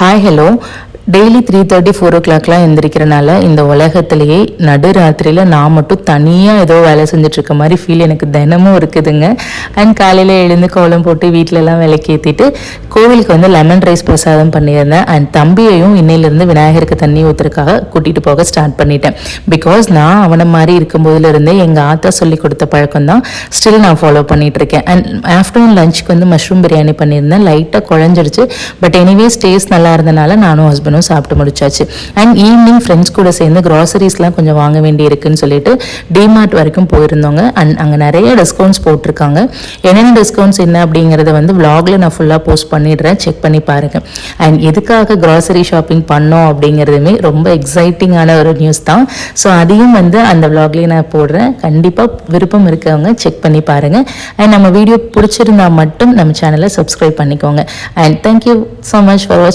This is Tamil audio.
Hi hello. டெய்லி 3:30 4 o'clockலாம் எந்திரிக்கிறனால இந்த உலகத்திலேயே நடுராத்திரியில் நான் மட்டும் தனியாக ஏதோ வேலை செஞ்சுட்ருக்க மாதிரி ஃபீல் எனக்கு தினமும் இருக்குதுங்க. அண்ட் காலையில் எழுந்து கோலம் போட்டு வீட்டிலலாம் விளக்கேற்றிட்டு கோவிலுக்கு வந்து லெமன் ரைஸ் பிரசாதம் பண்ணியிருந்தேன். அண்ட் தம்பியையும் இன்னையிலேருந்து விநாயகருக்கு தண்ணி ஊற்றுறதுக்காக கூட்டிகிட்டு போக ஸ்டார்ட் பண்ணிட்டேன். பிகாஸ் நான் அவனை மாதிரி இருக்கும்போதுலேருந்தே எங்கள் ஆத்தா சொல்லி கொடுத்த பழக்கம் தான் ஸ்டில் நான் ஃபாலோ பண்ணிகிட்ருக்கேன். அண்ட் ஆஃப்டர்நூன் லஞ்சுக்கு வந்து மஷ்ரூம் பிரியாணி பண்ணியிருந்தேன். லைட்டாக குழஞ்சிடுச்சு. பட் எனிவேஸ் டேஸ்ட் நல்லா இருந்தனால நானும் ஹஸ்பண்டும் சாப்பிட்டு முடிச்சாச்சு. அண்ட் ஈவினிங் ஃப்ரெண்ட்ஸ் கூட சேர்ந்து க்ராசரிஸ்லாம் கொஞ்சம் வாங்க வேண்டி இருக்குன்னு சொல்லிட்டு டிமார்ட் வரைக்கும் போயிருந்தோங்க. அண்ட் அங்கே நிறைய டிஸ்கவுண்ட்ஸ் போட்டிருக்காங்க. என்னென்ன டிஸ்கவுண்ட்ஸ் என்ன அப்படிங்கிறத வந்து vlogல நான் ஃபுல்லாக போஸ்ட் பண்ணிடுறேன், செக் பண்ணி பாருங்கள். அண்ட் எதுக்காக க்ராசரி ஷாப்பிங் பண்ணோம் அப்படிங்கிறதுமே ரொம்ப எக்ஸைட்டிங்கான ஒரு நியூஸ் தான். ஸோ அதையும் வந்து அந்த vlogலேயே நான் போடுறேன். கண்டிப்பாக விருப்பம் இருக்கவங்க செக் பண்ணி பாருங்கள். அண்ட் நம்ம வீடியோ பிடிச்சிருந்தா மட்டும் நம்ம சேனலை சப்ஸ்கிரைப் பண்ணிக்கோங்க. And thank you so much for வாட்சிங்.